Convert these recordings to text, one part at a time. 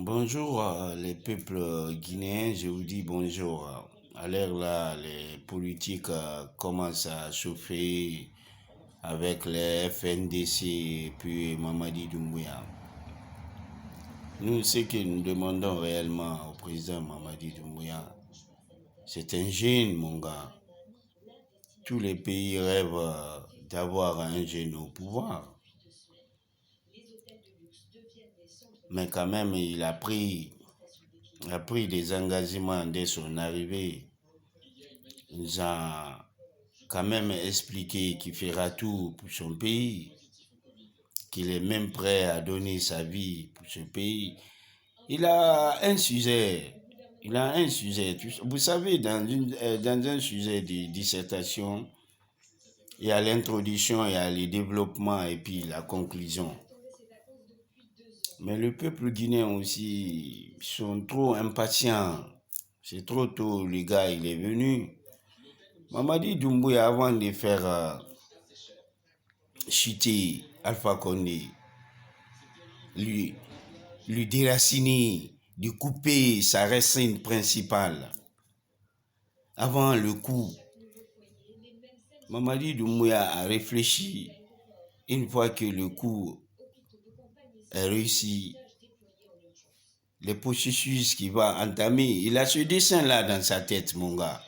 Bonjour les peuples guinéens, je vous dis bonjour. À l'heure là, les politiques commencent à chauffer avec les FNDC et puis Mamadi Doumbouya. Nous, ce que nous demandons réellement au président Mamadi Doumbouya, c'est un jeune, mon gars. Tous les pays rêvent d'avoir un jeune au pouvoir. Mais quand même, il a pris des engagements dès son arrivée. Il nous a quand même expliqué qu'il fera tout pour son pays, qu'il est même prêt à donner sa vie pour ce pays. Il a un sujet. Vous savez, dans un sujet de dissertation, il y a l'introduction, il y a le développement et puis la conclusion. Mais le peuple guinéen aussi sont trop impatients. C'est trop tôt, le gars, il est venu. Mamadi Doumbouya, avant de faire chuter Alpha Condé, lui déraciner, de couper sa racine principale, avant le coup, Mamadi Doumbouya a réfléchi. Une fois que le coup est réussi, les processus qu'il va entamer, il a ce dessin-là dans sa tête, mon gars.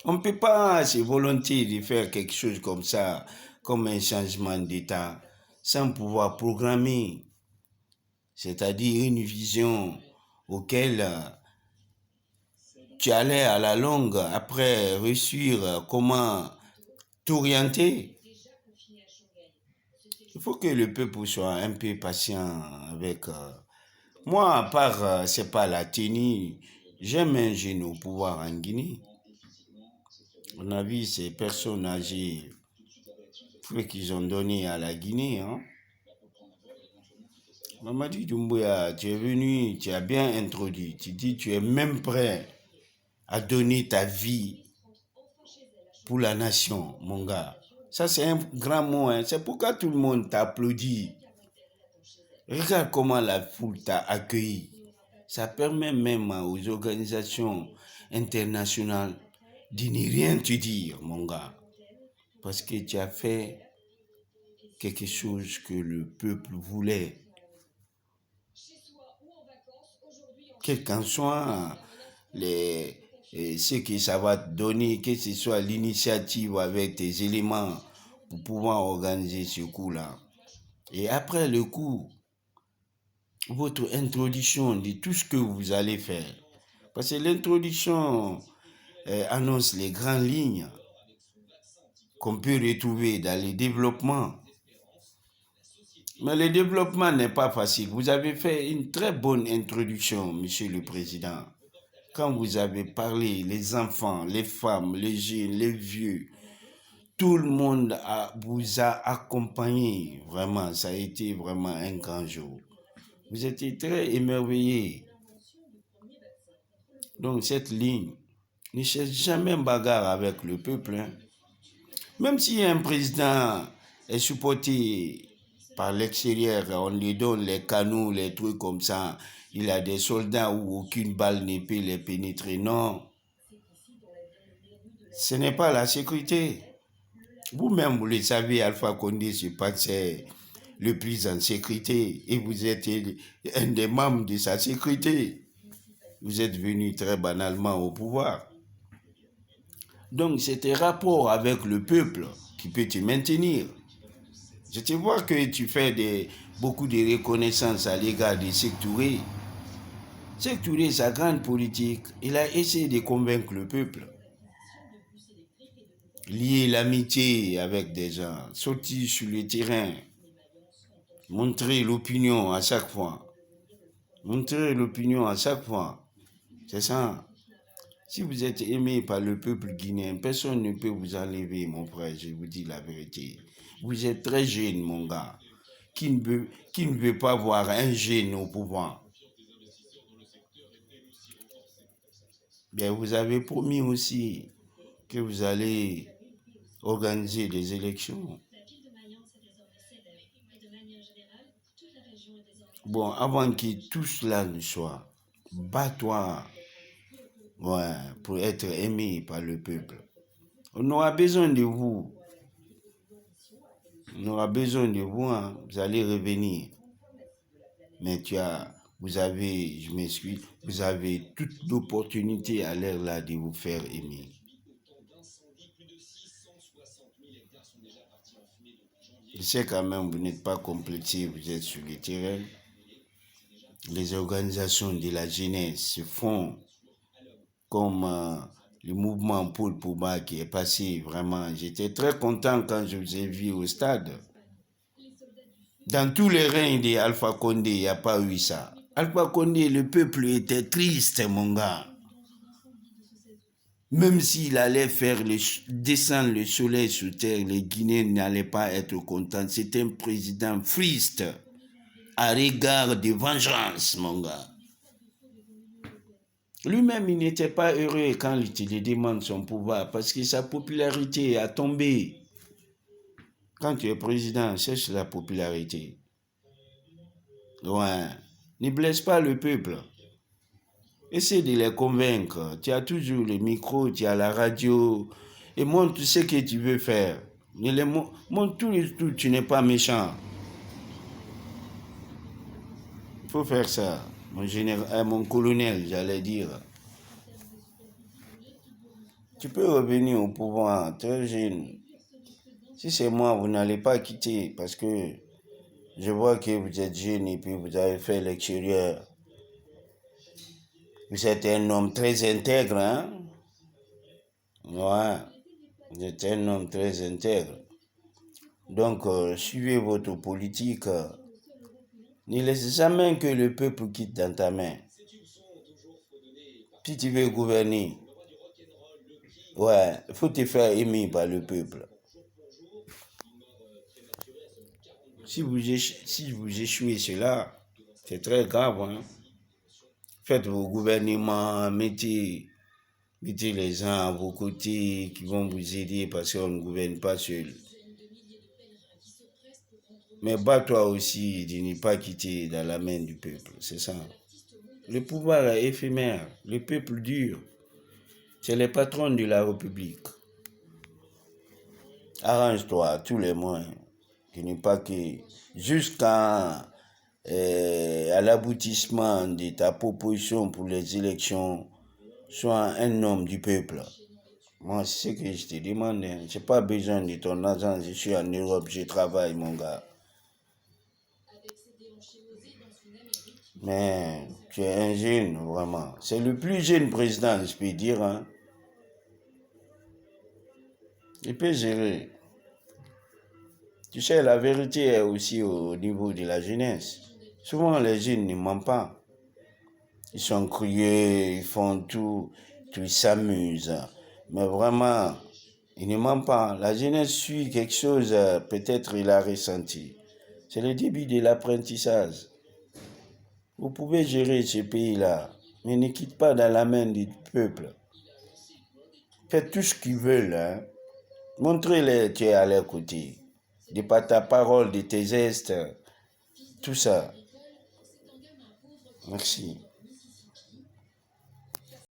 On ne peut pas se volonter de faire quelque chose comme ça, comme un changement d'état, sans pouvoir programmer, c'est-à-dire une vision auquel tu allais à la longue, après réussir comment t'orienter. Il faut que le peuple soit un peu patient avec... Moi, à part, c'est pas la tenue, j'aime un jeune au pouvoir en Guinée. On a vu ces personnes âgées qu'ils ont donné à la Guinée. Mamadi Doumbouya, tu es venu, tu as bien introduit. Tu dis tu es même prêt à donner ta vie pour la nation, mon gars. Ça, c'est un grand mot. C'est pourquoi tout le monde t'applaudit. Regarde comment la foule t'a accueilli. Ça permet même aux organisations internationales de ne rien te dire, mon gars. Parce que tu as fait quelque chose que le peuple voulait. Quel qu'en soit ce que ça va te donner, que ce soit l'initiative avec tes éléments pour pouvoir organiser ce coup-là. Et après le coup, votre introduction de tout ce que vous allez faire. Parce que l'introduction annonce les grandes lignes qu'on peut retrouver dans le développement. Mais le développement n'est pas facile. Vous avez fait une très bonne introduction, Monsieur le Président. Quand vous avez parlé, les enfants, les femmes, les jeunes, les vieux, tout le monde vous a accompagné. Vraiment, ça a été vraiment un grand jour. Vous étiez très émerveillés. Donc cette ligne, ne cherche jamais un bagarre avec le peuple. Même si un président est supporté par l'extérieur, on lui donne les canons, les trucs comme ça, il a des soldats où aucune balle ne peut les pénétrer. Non, ce n'est pas la sécurité. Vous-même, vous le savez, Alpha Condé se pensait le plus en sécurité et vous êtes un des membres de sa sécurité. Vous êtes venu très banalement au pouvoir. Donc, c'est un rapport avec le peuple qui peut te maintenir. Je te vois que tu fais beaucoup de reconnaissance à l'égard de Sékou Touré. Sékou Touré, sa grande politique, il a essayé de convaincre le peuple. Lier l'amitié avec des gens, sortir sur le terrain, montrer l'opinion à chaque fois. Montrer l'opinion à chaque fois. C'est ça. Si vous êtes aimé par le peuple guinéen, personne ne peut vous enlever, mon frère, je vous dis la vérité. Vous êtes très jeune, mon gars. Qui ne veut pas voir un jeune au pouvoir? Bien, vous avez promis aussi que vous allez organiser des élections. Bon, avant que tout cela ne soit, bats-toi pour être aimé par le peuple. On aura besoin de vous. On aura besoin de vous, hein. Vous allez revenir. Mais vous avez, je m'excuse, vous avez toute l'opportunité à l'heure là de vous faire aimer. Je sais quand même, vous n'êtes pas complexé, vous êtes sur le terrain. Les organisations de la jeunesse se font comme le mouvement Paul Pogba qui est passé. Vraiment, j'étais très content quand je vous ai vu au stade. Dans tous les règnes d'Alpha Condé, il n'y a pas eu ça. Alpha Condé, le peuple était triste, mon gars. Même s'il allait faire descendre le soleil sur terre, les Guinéens n'allaient pas être contents. C'était un président triste, à regard de vengeance, mon gars. Lui-même, il n'était pas heureux quand il lui demande son pouvoir parce que sa popularité a tombé. Quand tu es président, cherche la popularité. Ouais. Ne blesse pas le peuple. Essaie de les convaincre. Tu as toujours le micro, tu as la radio. Et montre ce que tu veux faire. Montre tout, tu n'es pas méchant. Il faut faire ça. Mon colonel, j'allais dire. Tu peux revenir au pouvoir très jeune. Si c'est moi, vous n'allez pas quitter parce que je vois que vous êtes jeune et puis vous avez fait l'extérieur. Vous êtes un homme très intègre, hein? Ouais, vous êtes un homme très intègre. Donc, suivez votre politique. Ne laisse jamais que le peuple quitte dans ta main. Si tu veux gouverner, ouais, il faut te faire aimer par le peuple. Si vous échouez cela, c'est très grave, hein? Faites vos gouvernements, mettez les gens à vos côtés qui vont vous aider parce qu'on ne gouverne pas seul. Mais bats-toi aussi de ne pas quitter dans la main du peuple, c'est ça. Le pouvoir est éphémère, le peuple dure. C'est les patrons de la République. Arrange-toi à tous les moyens, qui n'est pas que jusqu'à l'aboutissement de ta proposition pour les élections, sois un homme du peuple. Moi, c'est ce que je te demande. Je n'ai pas besoin de ton argent. Je suis en Europe, je travaille, mon gars. Mais tu es un jeune, vraiment. C'est le plus jeune président, je peux dire. Hein. Il peut gérer. Tu sais, la vérité est aussi au niveau de la jeunesse. Souvent, les jeunes ne mentent pas. Ils sont curieux, ils font tout, ils s'amusent. Mais vraiment, ils ne mentent pas. La jeunesse suit quelque chose, peut-être il a ressenti. C'est le début de l'apprentissage. Vous pouvez gérer ce pays-là, mais ne quitte pas dans la main du peuple. Faites tout ce qu'ils veulent. Hein. Montrez-les que tu es à leur côté. De par ta parole, de tes gestes, tout ça. Merci.